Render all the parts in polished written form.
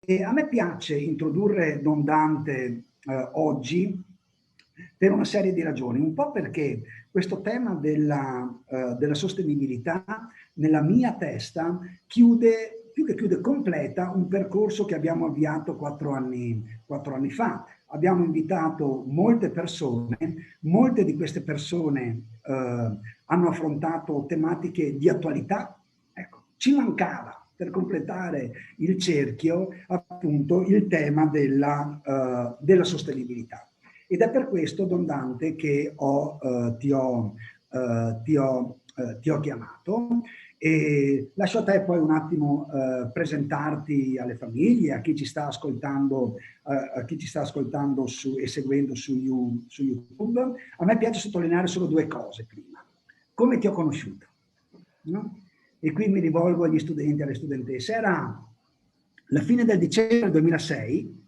E a me piace introdurre Don Dante oggi per una serie di ragioni, un po' perché questo tema della sostenibilità nella mia testa chiude, più che chiude, completa un percorso che abbiamo avviato 4 anni fa. Abbiamo invitato molte persone, molte di queste persone hanno affrontato tematiche di attualità. Ecco, ci mancava per completare il cerchio appunto il tema della sostenibilità. Ed è per questo, Don Dante, che ti ho chiamato. E lascio a te poi un attimo presentarti alle famiglie, a chi ci sta ascoltando, e seguendo su YouTube. A me piace sottolineare solo due cose prima. Come ti ho conosciuto? No? E qui mi rivolgo agli studenti e alle studentesse. Era la fine del dicembre 2006,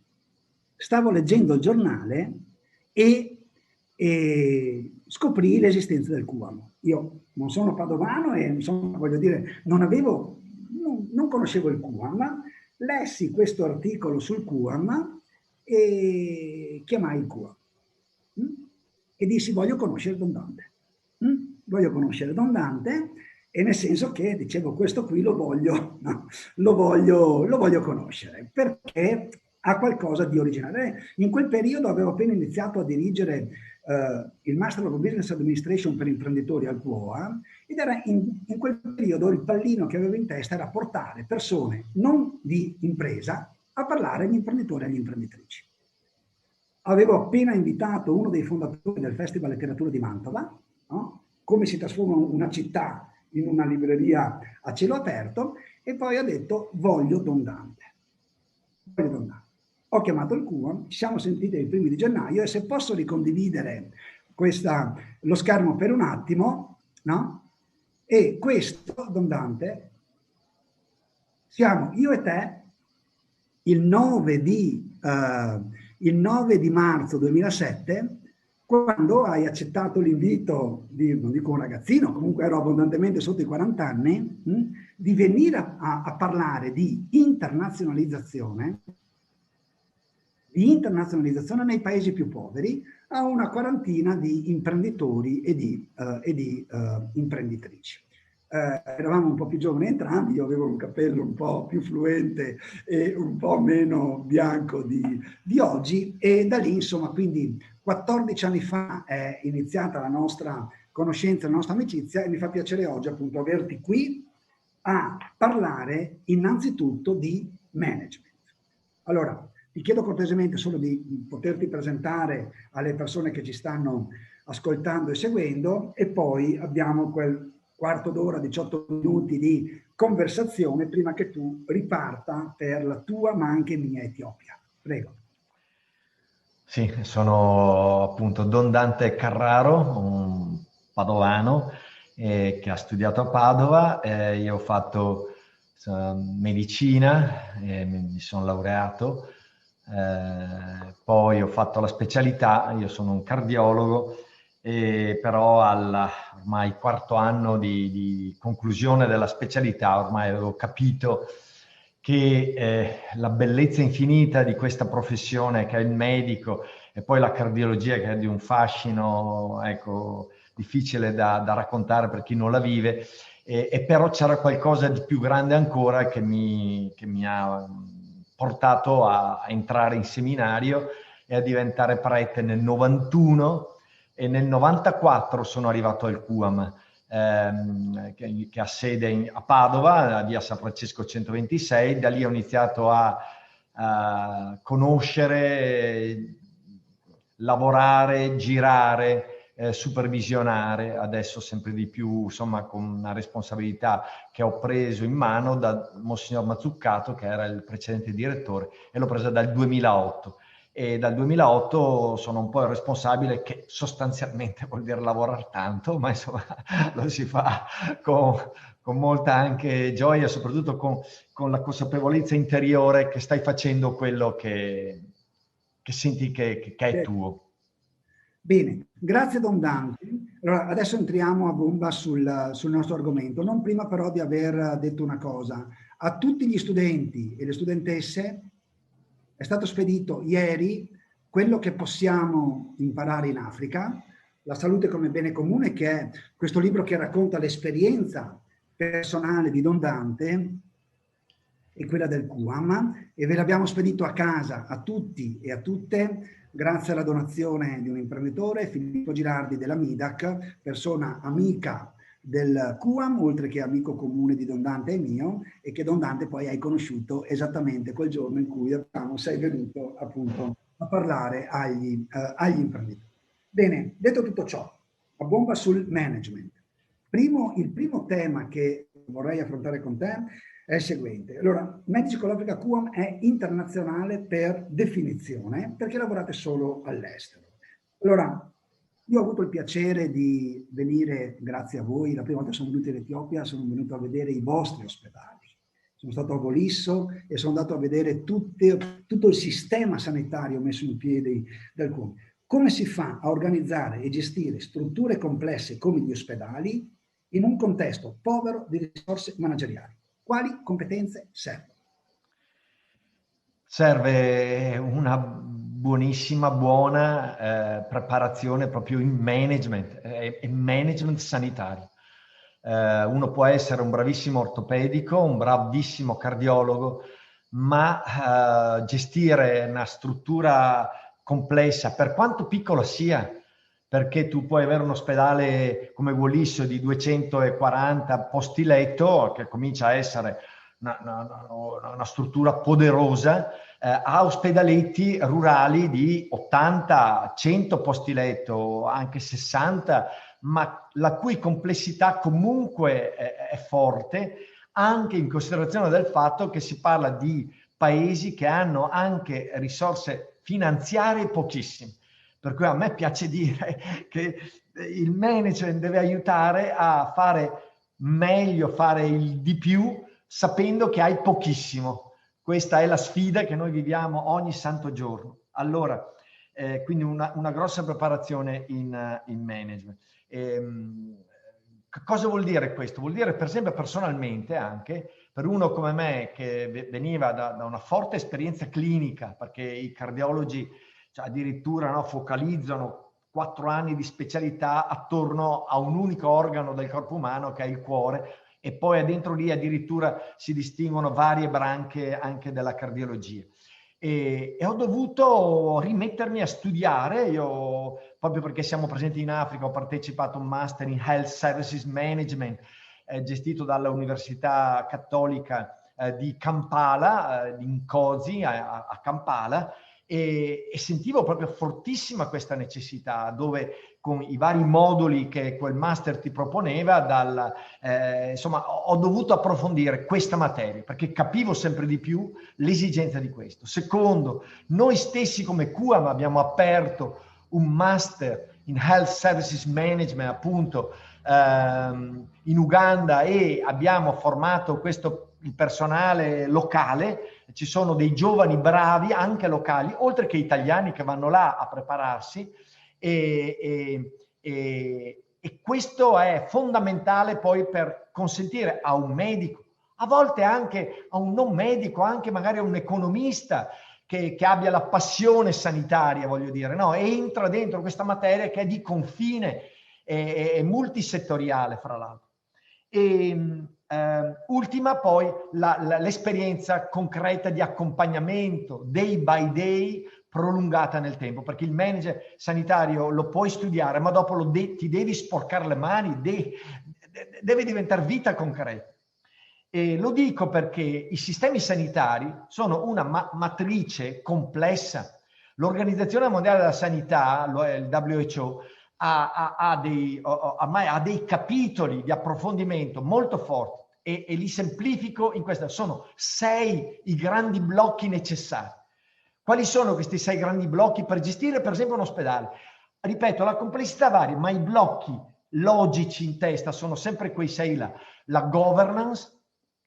stavo leggendo il giornale e scoprì l'esistenza del QAM. Io non sono padovano e insomma, voglio dire, non conoscevo il QAM, lessi questo articolo sul QAM e chiamai il QAM e dissi voglio conoscere Don Dante. Voglio conoscere Don Dante, e nel senso che dicevo questo qui lo voglio conoscere perché ha qualcosa di originale. In quel periodo avevo appena iniziato a dirigere il Master of Business Administration per imprenditori al QOA, ed era in quel periodo il pallino che avevo in testa era portare persone non di impresa a parlare agli imprenditori e agli imprenditrici. Avevo appena invitato uno dei fondatori del Festival Letteratura di Mantova, no? Come si trasforma una città in una libreria a cielo aperto, e poi ho detto voglio Don Dante. Ho chiamato il QAM, ci siamo sentiti ai primi di gennaio, e se posso ricondividere lo schermo per un attimo, no? E questo, Don Dante, siamo io e te il 9 di marzo 2007, quando hai accettato l'invito di, non dico un ragazzino, comunque ero abbondantemente sotto i 40 anni, di venire a parlare di internazionalizzazione nei paesi più poveri a una quarantina di imprenditori e di imprenditrici. Eravamo un po' più giovani entrambi, io avevo un capello un po' più fluente e un po' meno bianco di oggi, e da lì insomma, quindi 14 anni fa è iniziata la nostra conoscenza, la nostra amicizia, e mi fa piacere oggi appunto averti qui a parlare innanzitutto di management. Allora, ti chiedo cortesemente solo di poterti presentare alle persone che ci stanno ascoltando e seguendo, e poi abbiamo quel quarto d'ora, 18 minuti di conversazione prima che tu riparta per la tua ma anche mia Etiopia. Prego. Sì, sono appunto Don Dante Carraro, un padovano che ha studiato a Padova. Io ho fatto medicina, mi sono laureato, poi ho fatto la specialità, io sono un cardiologo, però ormai quarto anno di conclusione della specialità ormai avevo capito che la bellezza infinita di questa professione che è il medico, e poi la cardiologia, che è di un fascino, ecco, difficile da raccontare per chi non la vive, e però c'era qualcosa di più grande ancora che mi ha portato a entrare in seminario e a diventare prete nel 91, e nel 94 sono arrivato al QAM. Che ha sede a Padova, a via San Francesco 126. Da lì ho iniziato a conoscere, lavorare, girare, supervisionare, adesso sempre di più, insomma, con una responsabilità che ho preso in mano da Monsignor Mazzuccato, che era il precedente direttore, e l'ho presa dal 2008. E dal 2008 sono un po' il responsabile, che sostanzialmente vuol dire lavorare tanto, ma insomma lo si fa con molta anche gioia, soprattutto con la consapevolezza interiore che stai facendo quello che senti che è tuo. Bene, grazie Don Dante. Allora, adesso entriamo a bomba sul nostro argomento, non prima però di aver detto una cosa. A tutti gli studenti e le studentesse è stato spedito ieri quello che possiamo imparare in Africa, La salute come bene comune, che è questo libro che racconta l'esperienza personale di Don Dante e quella del QAM, e ve l'abbiamo spedito a casa a tutti e a tutte grazie alla donazione di un imprenditore, Filippo Girardi della MIDAC, persona amica del QAM, oltre che amico comune di Don Dante e mio, e che Don Dante poi hai conosciuto esattamente quel giorno in cui sei venuto appunto a parlare agli imprenditori. Bene, detto tutto ciò, a bomba sul management. Il primo tema che vorrei affrontare con te è il seguente. Allora, Medici con l'Africa QAM è internazionale per definizione, perché lavorate solo all'estero. Allora, io ho avuto il piacere di venire, grazie a voi, la prima volta sono venuto in Etiopia, sono venuto a vedere i vostri ospedali. Sono stato a Golisso e sono andato a vedere tutto il sistema sanitario messo in piedi dal QAM. Come si fa a organizzare e gestire strutture complesse come gli ospedali in un contesto povero di risorse manageriali? Quali competenze servono? Serve una buona preparazione proprio in management e management sanitario. Uno può essere un bravissimo ortopedico, un bravissimo cardiologo, ma gestire una struttura complessa, per quanto piccola sia, perché tu puoi avere un ospedale come Golisso di 240 posti letto, che comincia a essere una struttura poderosa, a ospedaletti rurali di 80, 100 posti letto, anche 60, ma la cui complessità comunque è forte, anche in considerazione del fatto che si parla di paesi che hanno anche risorse finanziarie pochissime. Per cui a me piace dire che il management deve aiutare a fare meglio, fare il di più, sapendo che hai pochissimo. Questa è la sfida che noi viviamo ogni santo giorno. Allora, quindi una grossa preparazione in management. Cosa vuol dire questo? Vuol dire, per esempio, personalmente anche, per uno come me che veniva da una forte esperienza clinica, perché i cardiologi addirittura focalizzano 4 anni di specialità attorno a un unico organo del corpo umano che è il cuore, e poi dentro lì addirittura si distinguono varie branche anche della cardiologia. E ho dovuto rimettermi a studiare. Io, proprio perché siamo presenti in Africa, ho partecipato a un master in Health Services Management gestito dall'Università Cattolica di Kampala, di Nkosi a Kampala, e sentivo proprio fortissima questa necessità, dove con i vari moduli che quel master ti proponeva, insomma, ho dovuto approfondire questa materia perché capivo sempre di più l'esigenza di questo. Secondo, noi stessi come QAM abbiamo aperto un master in Health Services Management appunto in Uganda, e abbiamo formato il personale locale. Ci sono dei giovani bravi anche locali, oltre che italiani, che vanno là a prepararsi, e questo è fondamentale poi per consentire a un medico, a volte anche a un non medico, anche magari a un economista che abbia la passione sanitaria, voglio dire, no? E entra dentro questa materia che è di confine e multisettoriale, fra l'altro. Ultima poi l'esperienza concreta di accompagnamento day by day prolungata nel tempo, perché il manager sanitario lo puoi studiare, ma dopo ti devi sporcare le mani, deve diventare vita concreta. E lo dico perché i sistemi sanitari sono una matrice complessa. L'Organizzazione Mondiale della Sanità, il WHO, ha dei capitoli di approfondimento molto forti, e li semplifico in questa. Sono 6 i grandi blocchi necessari. Quali sono questi 6 grandi blocchi per gestire, per esempio, un ospedale? Ripeto, la complessità varia, ma i blocchi logici in testa sono sempre quei 6 là. La governance,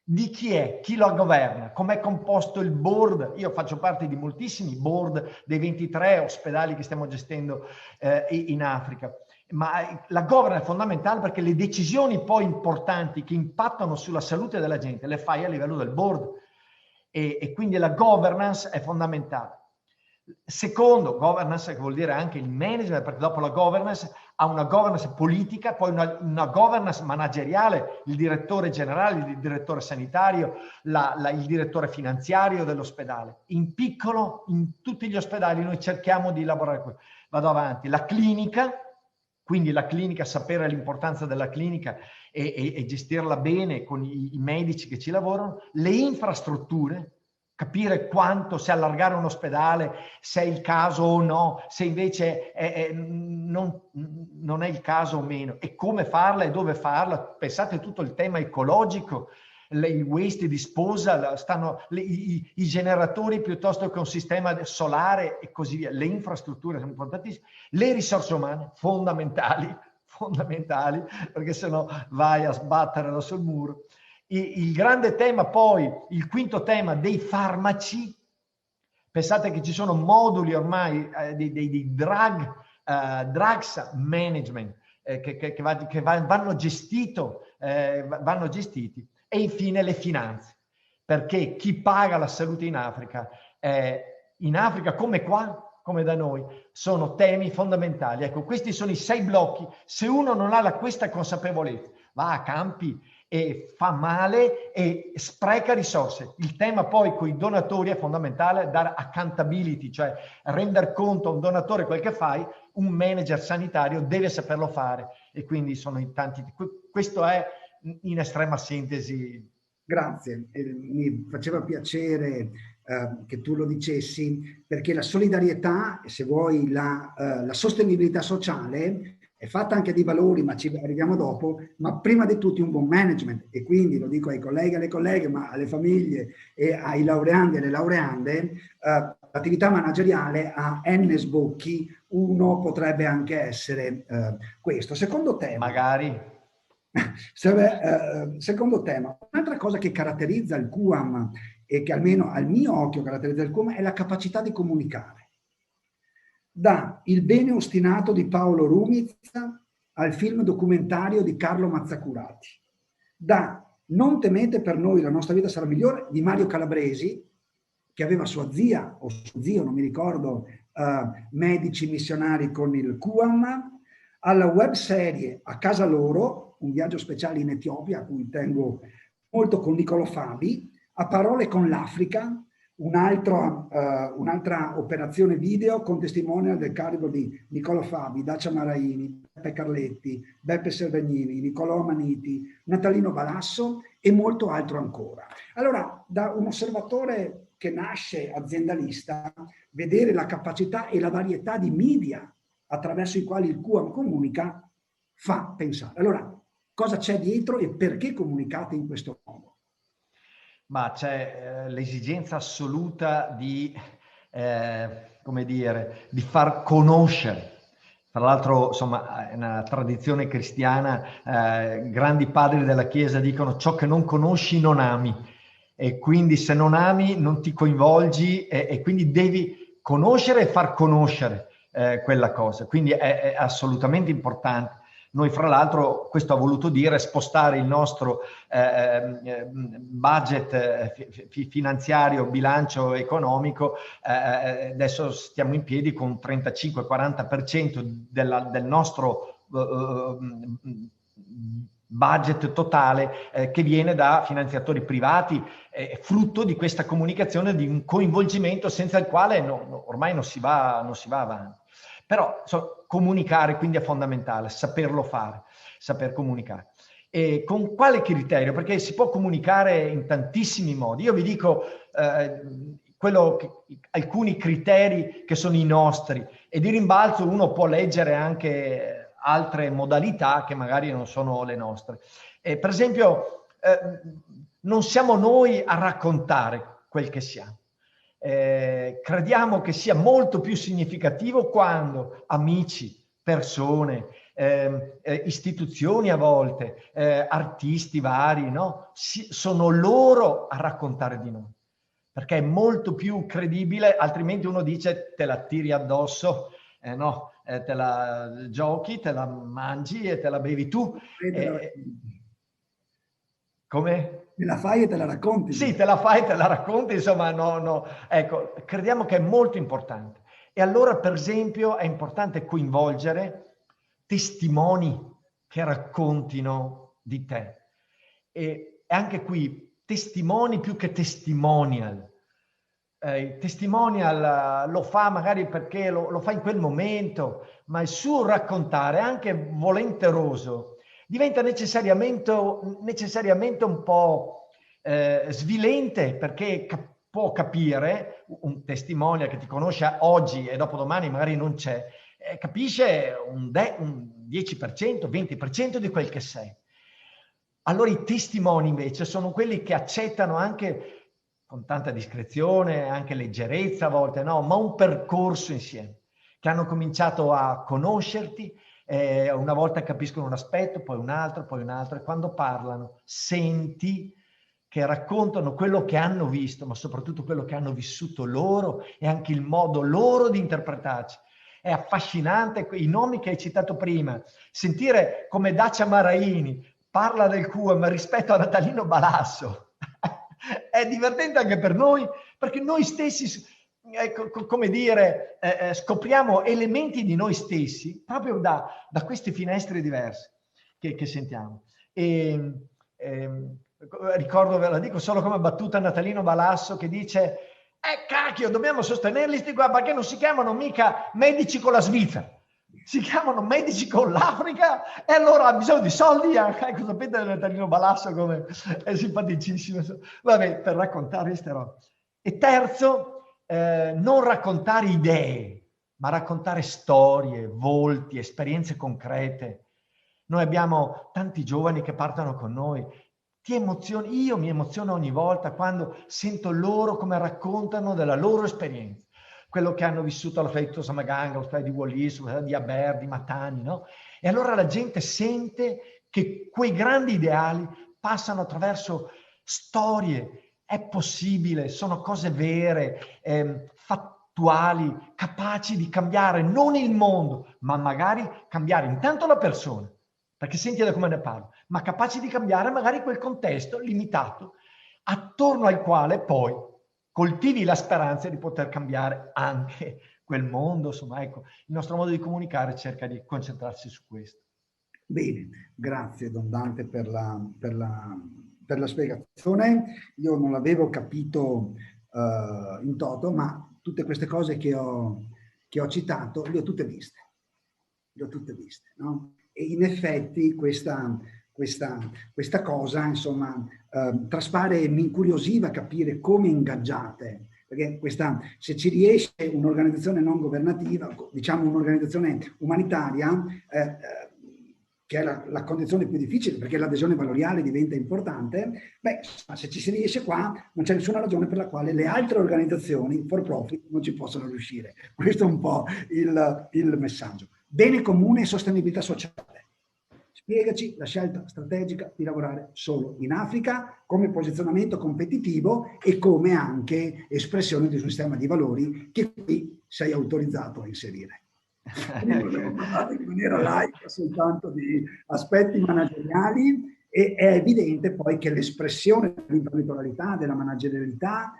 di chi è, chi lo governa, com'è composto il board. Io faccio parte di moltissimi board dei 23 ospedali che stiamo gestendo in Africa, ma la governance è fondamentale, perché le decisioni poi importanti che impattano sulla salute della gente le fai a livello del board. e quindi la governance è fondamentale. Secondo, governance che vuol dire anche il management, perché dopo la governance ha una governance politica, poi una governance manageriale, il direttore generale, il direttore sanitario, il direttore finanziario dell'ospedale. In piccolo, in tutti gli ospedali noi cerchiamo di lavorare qui. Vado avanti. La clinica, quindi la clinica, sapere l'importanza della clinica e gestirla bene con i medici che ci lavorano, le infrastrutture, capire quanto, se allargare un ospedale, se è il caso o no, se invece non è il caso o meno, e come farla e dove farla. Pensate a tutto il tema ecologico, il waste disposal, i generatori piuttosto che un sistema solare e così via. Le infrastrutture sono importantissime, le risorse umane fondamentali, perché sennò vai a sbattere sul muro. Il grande tema poi, il quinto tema dei farmaci. Pensate che ci sono moduli ormai dei drugs management che vanno gestiti. E infine le finanze, perché chi paga la salute in Africa come qua, come da noi, sono temi fondamentali. Ecco, questi sono i 6 blocchi. Se uno non ha questa consapevolezza, va a campi e fa male e spreca risorse. Il tema poi con i donatori è fondamentale, dare accountability, cioè rendere conto a un donatore quel che fai. Un manager sanitario deve saperlo fare, e quindi sono in tanti. Questo è in estrema sintesi. Grazie, mi faceva piacere che tu lo dicessi, perché la solidarietà, se vuoi la sostenibilità sociale, è fatta anche di valori, ma ci arriviamo dopo, ma prima di tutto un buon management. E quindi lo dico ai colleghi e alle colleghe, ma alle famiglie e ai laureandi e alle laureande, l'attività manageriale ha n sbocchi, uno potrebbe anche essere questo. Secondo tema. Magari. Secondo tema, un'altra cosa che caratterizza il QAM e che almeno al mio occhio caratterizza il QAM è la capacità di comunicare. Da Il bene ostinato di Paolo Rumiz al film documentario di Carlo Mazzacurati, da Non temete, per noi la nostra vita sarà migliore di Mario Calabresi, che aveva sua zia o suo zio, non mi ricordo, medici missionari con il QAM, alla web serie A casa loro, un viaggio speciale in Etiopia a cui tengo molto, con Niccolò Fabi, A parole con l'Africa, un'altra operazione video con testimonial del calibro di Niccolò Fabi, Dacia Maraini, Beppe Carletti, Beppe Servagnini, Niccolò Amaniti, Natalino Balasso e molto altro ancora. Allora, da un osservatore che nasce aziendalista, vedere la capacità e la varietà di media attraverso i quali il QAM comunica fa pensare. Allora, cosa c'è dietro e perché comunicate in questo modo? Ma c'è l'esigenza assoluta di, come dire, di far conoscere. Tra l'altro, insomma, nella tradizione cristiana, grandi padri della Chiesa dicono: ciò che non conosci non ami. E quindi se non ami non ti coinvolgi, e quindi devi conoscere e far conoscere quella cosa. Quindi è assolutamente importante. Noi, fra l'altro, questo ha voluto dire spostare il nostro budget finanziario, bilancio economico. Adesso stiamo in piedi con un 35-40% del nostro budget totale che viene da finanziatori privati, frutto di questa comunicazione, di un coinvolgimento senza il quale ormai non si va avanti. Però comunicare quindi è fondamentale, saperlo fare, saper comunicare. E con quale criterio? Perché si può comunicare in tantissimi modi. Io vi dico alcuni criteri che sono i nostri, e di rimbalzo uno può leggere anche altre modalità che magari non sono le nostre. Per esempio, non siamo noi a raccontare quel che siamo. Crediamo che sia molto più significativo quando amici, persone, istituzioni a volte, artisti vari, no? Sono loro a raccontare di noi, perché è molto più credibile. Altrimenti uno dice: te la tiri addosso, no, te la giochi, te la mangi e te la bevi tu. Come? Te la fai e te la racconti. Sì, te la fai, te la racconti, insomma, no. Ecco, crediamo che è molto importante. E allora, per esempio, è importante coinvolgere testimoni che raccontino di te. E anche qui, testimoni più che testimonial. Testimonial lo fa magari perché lo fa in quel momento, ma il suo raccontare, anche volenteroso, diventa necessariamente un po' svilente, perché può capire un testimone che ti conosce oggi e dopodomani magari non c'è, capisce un 10%, 20% di quel che sei. Allora i testimoni invece sono quelli che accettano anche con tanta discrezione, anche leggerezza a volte, no, ma un percorso insieme, che hanno cominciato a conoscerti, una volta capiscono un aspetto, poi un altro, e quando parlano senti che raccontano quello che hanno visto, ma soprattutto quello che hanno vissuto loro e anche il modo loro di interpretarci. È affascinante, i nomi che hai citato prima, sentire come Dacia Maraini parla del QM rispetto a Natalino Balasso. È divertente anche per noi, perché noi stessi, come dire, scopriamo elementi di noi stessi proprio da queste finestre diverse che sentiamo. Ricordo, ve la dico solo come battuta, Natalino Balasso che dice: cacchio, dobbiamo sostenerli sti qua, perché non si chiamano mica medici con la Svizzera, si chiamano medici con l'Africa, e allora ha bisogno di soldi. Ecco, sapete Natalino Balasso come è simpaticissimo, vabbè, per raccontare queste robe. E terzo, non raccontare idee, ma raccontare storie, volti, esperienze concrete. Noi abbiamo tanti giovani che partono con noi. Io mi emoziono ogni volta quando sento loro come raccontano della loro esperienza, quello che hanno vissuto alla Feitosa Maganga, all'ospedale di Wallis, di Aber, di Matani, no? E allora la gente sente che quei grandi ideali passano attraverso storie, è possibile, sono cose vere, fattuali, capaci di cambiare non il mondo, ma magari cambiare intanto la persona, perché senti da come ne parlo, ma capaci di cambiare magari quel contesto limitato attorno al quale poi coltivi la speranza di poter cambiare anche quel mondo. Insomma, ecco, il nostro modo di comunicare cerca di concentrarsi su questo. Bene, grazie Don Dante per la spiegazione. Io non l'avevo capito in toto, ma tutte queste cose che ho citato le ho tutte viste. No? E in effetti questa cosa, insomma, traspare, mi incuriosiva capire come ingaggiate, perché se ci riesce un'organizzazione non governativa, diciamo un'organizzazione umanitaria, che è la condizione più difficile, perché l'adesione valoriale diventa importante, beh, se ci si riesce qua, non c'è nessuna ragione per la quale le altre organizzazioni for profit non ci possano riuscire. Questo è un po' il messaggio. Bene comune e sostenibilità sociale. Spiegaci la scelta strategica di lavorare solo in Africa come posizionamento competitivo e come anche espressione di un sistema di valori che qui sei autorizzato a inserire. Quindi abbiamo parlato in maniera laica soltanto di aspetti manageriali, e è evidente poi che l'espressione dell'imprenditorialità, della managerialità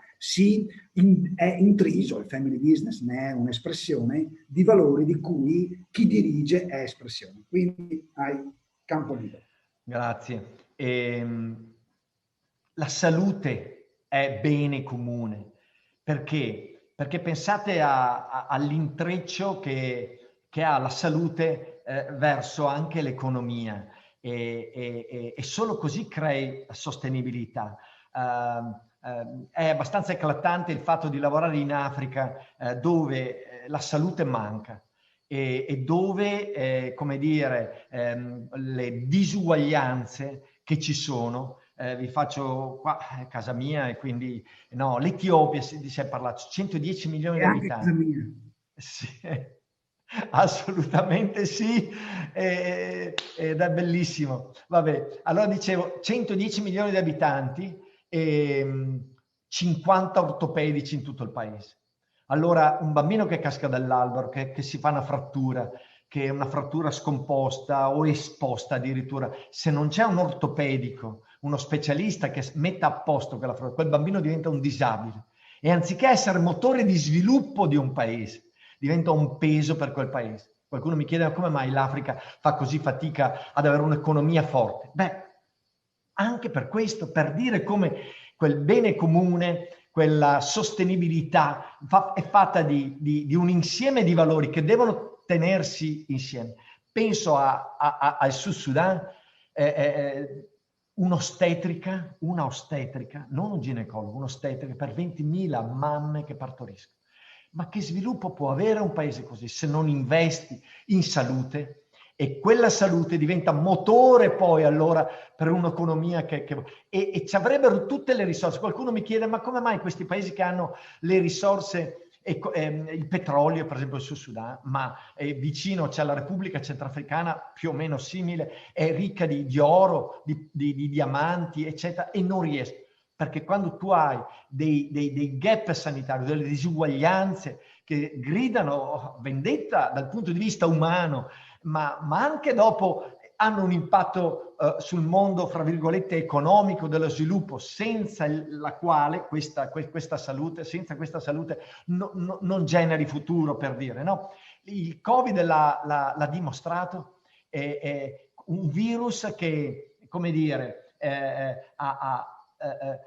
è intriso, il family business ne è un'espressione di valori di cui chi dirige è espressione. Quindi hai campo libero. Grazie. La salute è bene comune. Perché? Perché pensate all'intreccio che ha la salute verso anche l'economia, e solo così crei sostenibilità. È abbastanza eclatante il fatto di lavorare in Africa dove la salute manca e dove, come dire, le disuguaglianze che ci sono. Vi faccio qua casa mia, e quindi no, l'Etiopia si è parlato 110 milioni di abitanti. Casa mia. Sì, assolutamente sì, ed è bellissimo. Vabbè, allora dicevo 110 milioni di abitanti e 50 ortopedici in tutto il paese. Allora un bambino che casca dall'albero, che si fa una frattura, che è una frattura scomposta o esposta addirittura, se non c'è un ortopedico, uno specialista che metta a posto quel bambino diventa un disabile e anziché essere motore di sviluppo di un paese, diventa un peso per quel paese. Qualcuno mi chiede come mai l'Africa fa così fatica ad avere un'economia forte. Beh, anche per questo, per dire come quel bene comune, quella sostenibilità è fatta di un insieme di valori che devono tenersi insieme. Penso al Sud Sudan, un'ostetrica, non un ginecologo, un'ostetrica per 20.000 mamme che partoriscono. Ma che sviluppo può avere un paese così se non investi in salute? E quella salute diventa motore poi allora per un'economia e ci avrebbero tutte le risorse. Qualcuno mi chiede, ma come mai questi paesi che hanno le risorse, il petrolio, per esempio il Sud Sudan, ma vicino c'è la Repubblica Centrafricana, più o meno simile, è ricca di oro, di diamanti, eccetera, e non riesce. Perché quando tu hai dei gap sanitari, delle disuguaglianze che gridano vendetta dal punto di vista umano, ma anche dopo hanno un impatto sul mondo, fra virgolette, economico dello sviluppo, senza la quale questa salute, senza questa salute non generi futuro, per dire, no? Il Covid l'ha dimostrato, è un virus che, come dire,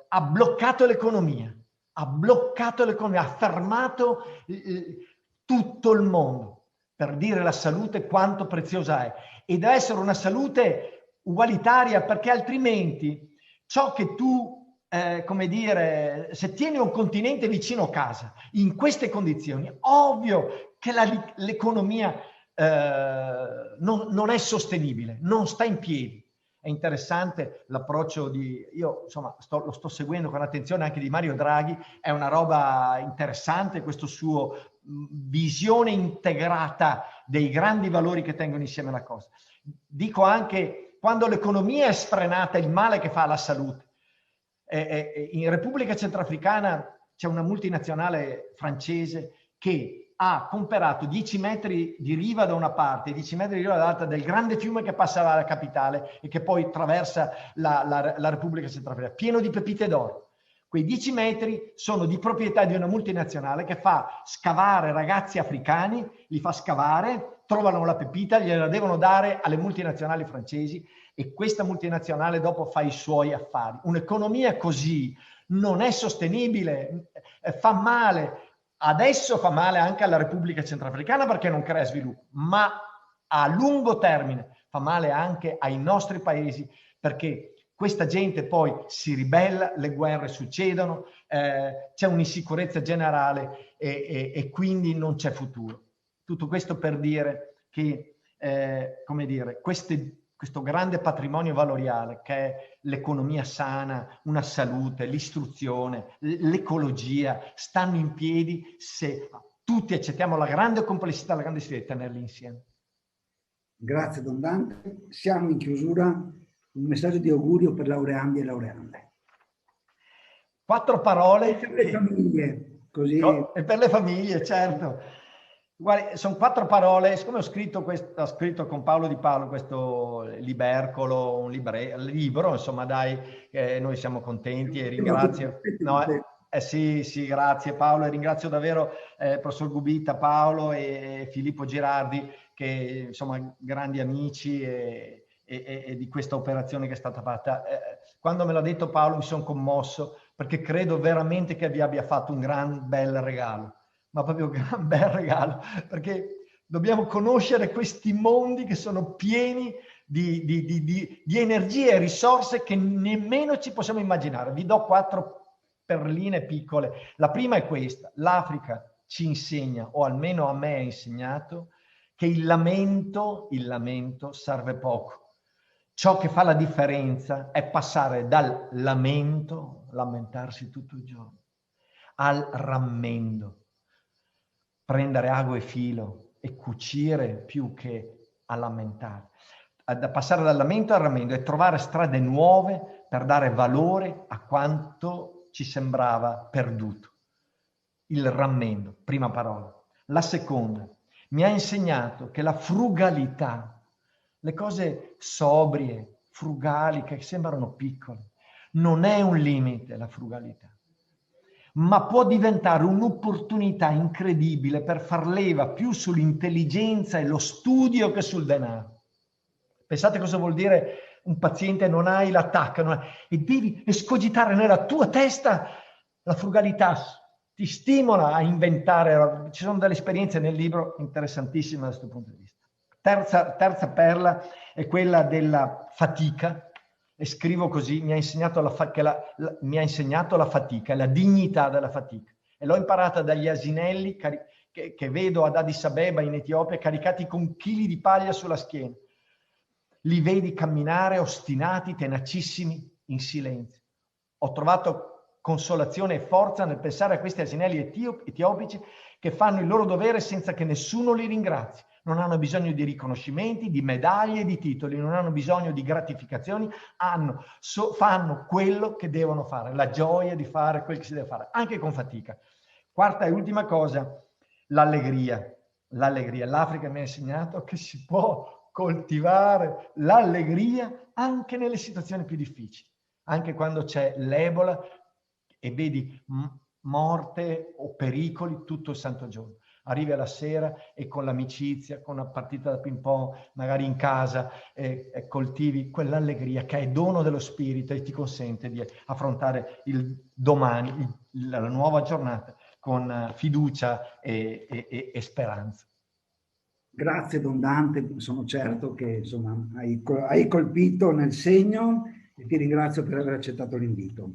ha bloccato l'economia, ha fermato tutto il mondo, per dire la salute quanto preziosa è. E deve essere una salute ugualitaria, perché altrimenti ciò che tu, come dire, se tieni un continente vicino a casa, in queste condizioni, ovvio che l'economia non è sostenibile, non sta in piedi. È interessante l'approccio io insomma lo sto seguendo con attenzione anche di Mario Draghi, è una roba interessante questo suo visione integrata dei grandi valori che tengono insieme la cosa. Dico anche, quando l'economia è sfrenata, il male che fa alla salute. In Repubblica Centrafricana c'è una multinazionale francese che ha comprato 10 metri di riva da una parte e 10 metri di riva dall'altra del grande fiume che passa dalla capitale e che poi attraversa la Repubblica Centrafricana, pieno di pepite d'oro. Quei 10 metri sono di proprietà di una multinazionale che fa scavare ragazzi africani, li fa scavare, trovano la pepita, gliela devono dare alle multinazionali francesi e questa multinazionale dopo fa i suoi affari. Un'economia così non è sostenibile, fa male. Adesso fa male anche alla Repubblica Centrafricana perché non crea sviluppo, ma a lungo termine fa male anche ai nostri paesi perché questa gente poi si ribella, le guerre succedono, c'è un'insicurezza generale e quindi non c'è futuro. Tutto questo per dire che, come dire, questo grande patrimonio valoriale che è l'economia sana, una salute, l'istruzione, l'ecologia, stanno in piedi se tutti accettiamo la grande complessità, la grande sfida di tenerli insieme. Grazie Don Dante. Siamo in chiusura. Un messaggio di augurio per laureandi e laureande. 4 parole. Per le famiglie, così. E per le famiglie, certo. Guardi, sono 4 parole, siccome ho scritto con Paolo Di Paolo questo libercolo, un libro, insomma dai, noi siamo contenti e ringrazio. Sì, grazie Paolo e ringrazio davvero professor Gubita, Paolo e Filippo Girardi, che insomma grandi amici e di questa operazione che è stata fatta. Quando me l'ha detto Paolo mi sono commosso perché credo veramente che vi abbia fatto un gran bel regalo. Ma proprio un gran bel regalo, perché dobbiamo conoscere questi mondi che sono pieni di energie e risorse che nemmeno ci possiamo immaginare. Vi do 4 perline piccole. La prima è questa: l'Africa ci insegna, o almeno a me ha insegnato, che il lamento serve poco. Ciò che fa la differenza è passare dal lamentarsi tutto il giorno, al rammendo. Prendere ago e filo e cucire più che a lamentare. Da passare dal lamento al rammendo e trovare strade nuove per dare valore a quanto ci sembrava perduto. Il rammendo, prima parola. La seconda, mi ha insegnato che la frugalità, le cose sobrie, frugali che sembrano piccole. Non è un limite la frugalità, ma può diventare un'opportunità incredibile per far leva più sull'intelligenza e lo studio che sul denaro. Pensate cosa vuol dire un paziente non hai l'attacco e devi escogitare nella tua testa la frugalità, ti stimola a inventare. Ci sono delle esperienze nel libro interessantissime da questo punto di vista. Terza perla è quella della fatica, e scrivo così: mi ha insegnato mi ha insegnato la fatica, la dignità della fatica, e l'ho imparata dagli asinelli che vedo ad Addis Abeba in Etiopia, caricati con chili di paglia sulla schiena. Li vedi camminare ostinati, tenacissimi, in silenzio. Ho trovato consolazione e forza nel pensare a questi asinelli etiopici che fanno il loro dovere senza che nessuno li ringrazi. Non hanno bisogno di riconoscimenti, di medaglie, di titoli, non hanno bisogno di gratificazioni, fanno quello che devono fare, la gioia di fare quel che si deve fare, anche con fatica. Quarta e ultima cosa, l'allegria. L'allegria. L'Africa mi ha insegnato che si può coltivare l'allegria anche nelle situazioni più difficili, anche quando c'è l'Ebola e vedi morte o pericoli tutto il santo giorno. Arrivi alla sera e con l'amicizia, con una partita da ping pong, magari in casa, coltivi quell'allegria che è dono dello spirito e ti consente di affrontare il domani, la nuova giornata, con fiducia e speranza. Grazie Don Dante, sono certo che insomma hai colpito nel segno e ti ringrazio per aver accettato l'invito.